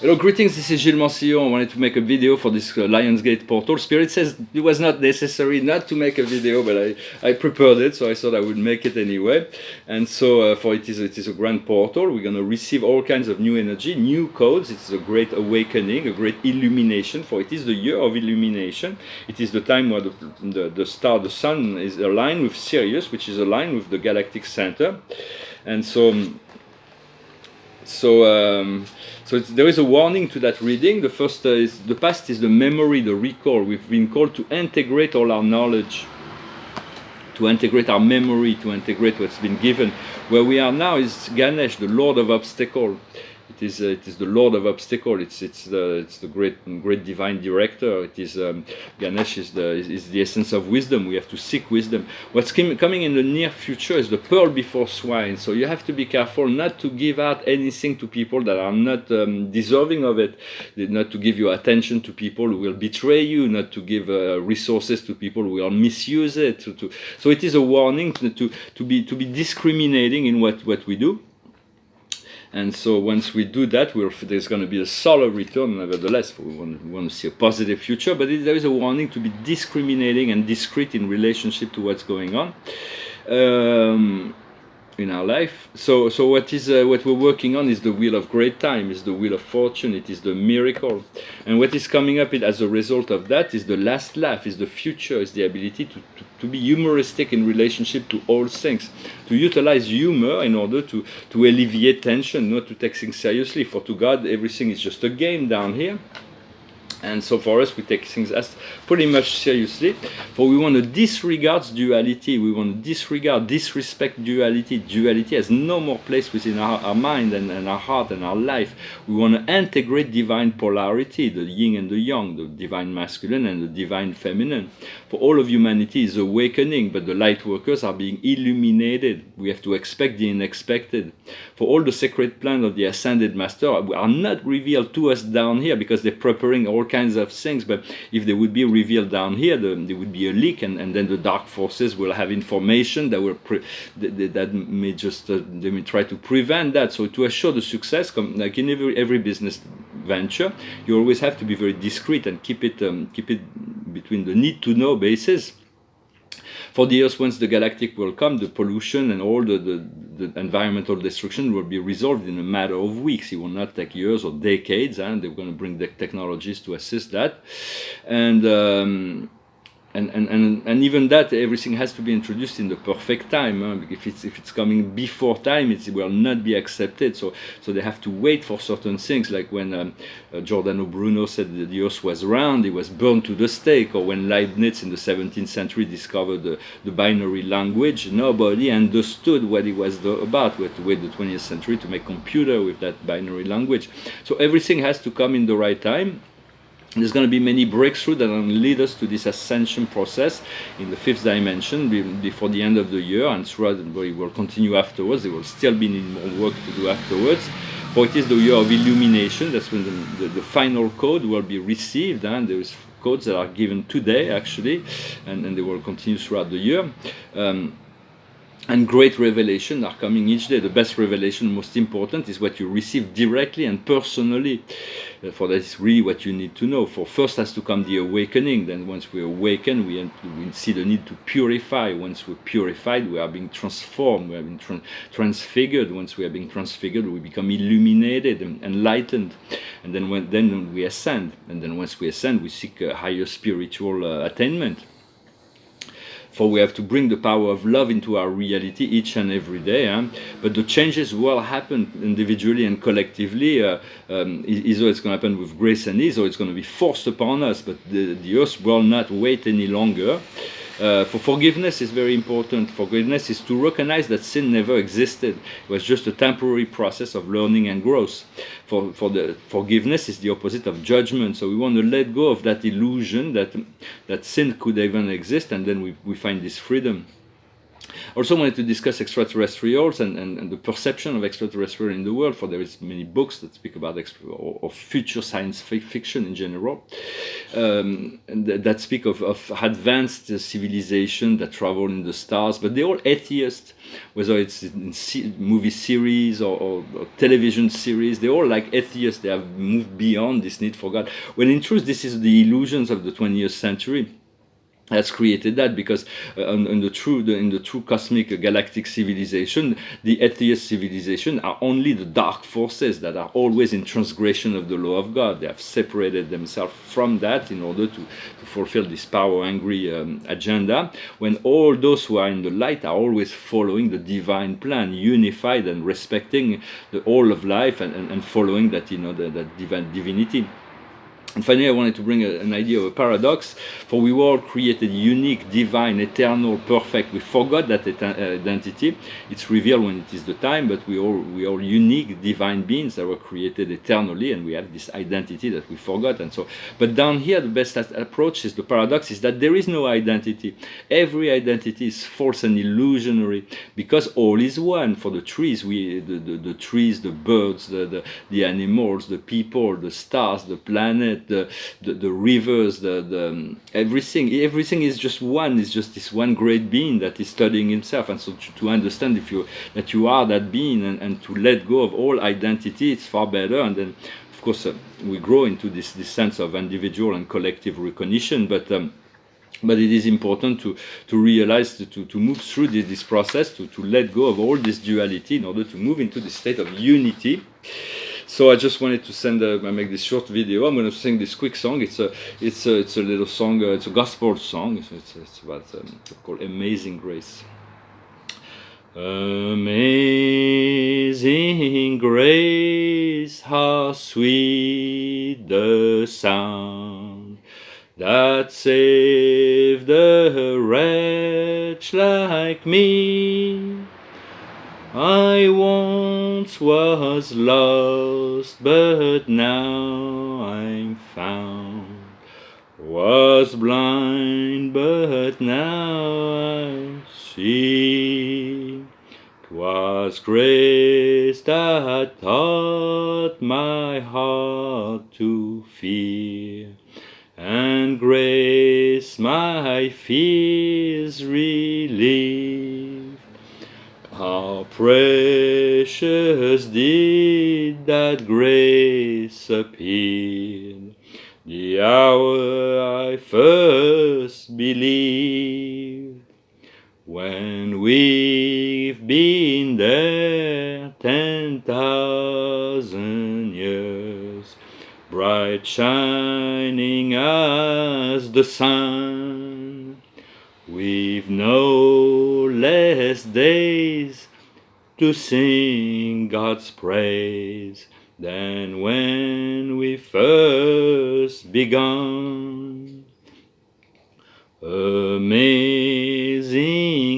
Hello, greetings, this is Gilles Mansillon. I wanted to make a video for this Lionsgate portal. Spirit says it was not necessary not to make a video, but I prepared it, so I thought I would make it anyway. And so for it is a grand portal. We're going to receive all kinds of new energy, new codes. It's a great awakening, a great illumination, for it is the year of illumination. It is the time where the star, the sun, is aligned with Sirius, which is aligned with the galactic center. And so there is a warning to that reading. The first is the past is the memory, the recall. We've been called to integrate all our knowledge, to integrate our memory, to integrate what's been given. Where we are now is Ganesh, the Lord of Obstacle. It is the Lord of Obstacle. It's the great divine director. It is Ganesh is the essence of wisdom. We have to seek wisdom. What's coming in the near future is the pearl before swine. So you have to be careful not to give out anything to people that are not deserving of it. Not to give your attention to people who will betray you. Not to give resources to people who will misuse it. So it is a warning to be discriminating in what we do. And so once we do that, there's going to be a solar return. Nevertheless, we want to see a positive future, but there is a warning to be discriminating and discreet in relationship to what's going on in our life. So what we're working on is the wheel of great time, is the wheel of fortune, it is the miracle. And what is coming up as a result of that is the last laugh, is the future, is the ability to be humoristic in relationship to all things, to utilize humor in order to alleviate tension, not to take things seriously. For to God, everything is just a game down here. And so for us, we take things as pretty much seriously. For we want to disregard duality. We want to disrespect duality. Duality has no more place within our mind and our heart and our life. We want to integrate divine polarity, the yin and the yang, the divine masculine and the divine feminine. For all of humanity is awakening, but the light workers are being illuminated. We have to expect the unexpected. For all the sacred plan of the ascended master are not revealed to us down here because they're preparing all kinds of things, but if they would be revealed down here, there would be a leak, and then the dark forces will have information that will that may just they may try to prevent that. So to assure the success, like in every business venture, you always have to be very discreet and keep it between the need to know basis. For the Earth, once the galactic will come, the pollution and all the environmental destruction will be resolved in a matter of weeks. It will not take years or decades, and they're going to bring the technologies to assist that. And even that, everything has to be introduced in the perfect time. If it's coming before time, it will not be accepted. So they have to wait for certain things, like when Giordano Bruno said that the Earth was round, it was burned to the stake. Or when Leibniz in the 17th century discovered the binary language, nobody understood what it was about. We had to wait the 20th century to make computer with that binary language. So everything has to come in the right time. There's going to be many breakthroughs that will lead us to this ascension process in the fifth dimension before the end of the year, and throughout it will continue afterwards. There will still be more work to do afterwards. For it is the year of illumination. That's when the final code will be received, and there is codes that are given today actually, and they will continue throughout the year. And great revelation are coming each day. The best revelation, most important, is what you receive directly and personally. For that is really what you need to know. For first has to come the awakening. Then once we awaken, we see the need to purify. Once we're purified, we are being transformed. We are being transfigured. Once we are being transfigured, we become illuminated and enlightened. And then when we ascend. And then once we ascend, we seek a higher spiritual attainment. For we have to bring the power of love into our reality each and every day. But the changes will happen individually and collectively. Either it's going to happen with grace and ease, or it's going to be forced upon us. But the earth will not wait any longer. For forgiveness is very important. Forgiveness is to recognize that sin never existed. It was just a temporary process of learning and growth. For the forgiveness is the opposite of judgment. So we want to let go of that illusion that sin could even exist, and then we find this freedom. Also wanted to discuss extraterrestrials and the perception of extraterrestrial in the world, for there is many books that speak about or future science fiction in general, and that speak of advanced civilization that travel in the stars, but they're all atheists, whether it's in movie series or television series. They're all like atheists. They have moved beyond this need for God, when in truth this is the illusions of the 20th century has created that, because in the true cosmic galactic civilization, the atheist civilization are only the dark forces that are always in transgression of the law of God. They have separated themselves from that in order to fulfill this power-hungry agenda, when all those who are in the light are always following the divine plan, unified and respecting the all of life, and following that, that divine divinity. And finally, I wanted to bring an idea of a paradox, for we were all created unique, divine, eternal, perfect. We forgot that identity. It's revealed when it is the time, but we all unique, divine beings that were created eternally, and we have this identity that we forgot. And so, but down here, the best approach is the paradox is that there is no identity. Every identity is false and illusionary, because all is one. For the trees, the trees, the birds, the animals, the people, the stars, the planet, the rivers, everything is just one. It's just this one great being that is studying himself. And so to understand that you are that being, and to let go of all identity, it's far better. And then of course we grow into this sense of individual and collective recognition, but it is important to realize, to move through this process, to let go of all this duality in order to move into the state of unity. So I just wanted to make this short video. I'm going to sing this quick song. It's a little song. It's a gospel song. So it's about called "Amazing Grace." Amazing grace, how sweet the sound that saved a wretch like me. I once was lost, but now I'm found. Was blind, but now I see. 'Twas grace that taught my heart to fear, and grace my fears relieved. How precious did that grace appear, the hour I first believed. When we've been there 10,000 years, bright shining as the sun, we've no less days to sing God's praise than when we first begun. Amazing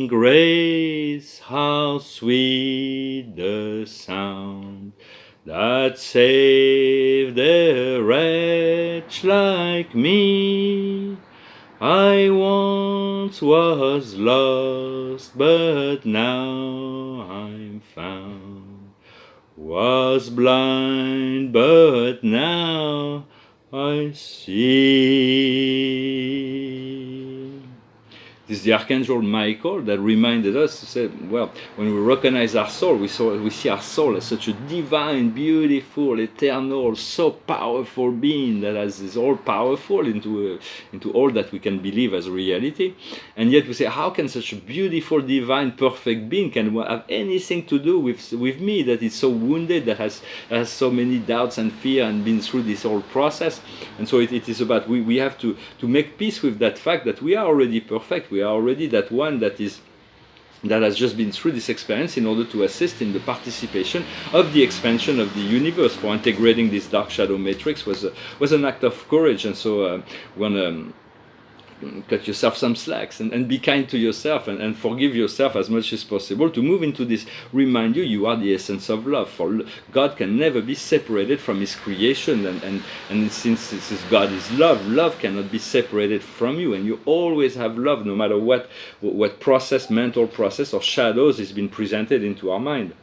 grace, how sweet the sound that saved a wretch like me. I once was lost, but now I'm found. Was blind, but now I see. This is the Archangel Michael that reminded us to say, well, when we recognize our soul, we see our soul as such a divine, beautiful, eternal, so powerful being that is all powerful into all that we can believe as reality. And yet we say, how can such a beautiful, divine, perfect being can have anything to do with me that is so wounded, that has so many doubts and fear and been through this whole process? And so it is about, we have to make peace with that fact that we are already perfect. We are already that one that has just been through this experience, in order to assist in the participation of the expansion of the universe. For integrating this dark shadow matrix was an act of courage. And so when cut yourself some slacks and be kind to yourself and forgive yourself as much as possible, to move into this, remind you are the essence of love. For God can never be separated from his creation, and since God is love, love cannot be separated from you, and you always have love no matter what process, mental process or shadows is being presented into our mind.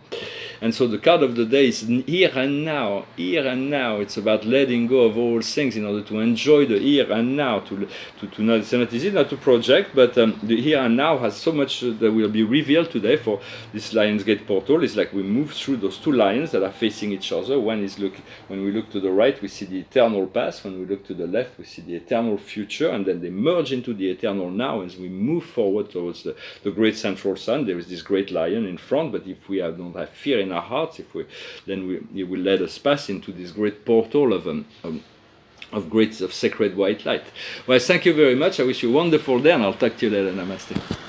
And so the card of the day is here and now. Here and now. It's about letting go of all things in order to enjoy the here and now. To not, it's not easy not to project, but the here and now has so much that will be revealed today for this Lionsgate portal. It's like we move through those two lions that are facing each other. When we look to the right, we see the eternal past. When we look to the left, we see the eternal future, and then they merge into the eternal now. As we move forward towards the great central sun, there is this great lion in front. But if we don't have fear in our hearts, it will let us pass into this great portal of sacred white light. Well, thank you very much. I wish you a wonderful day, and I'll talk to you later. Namaste.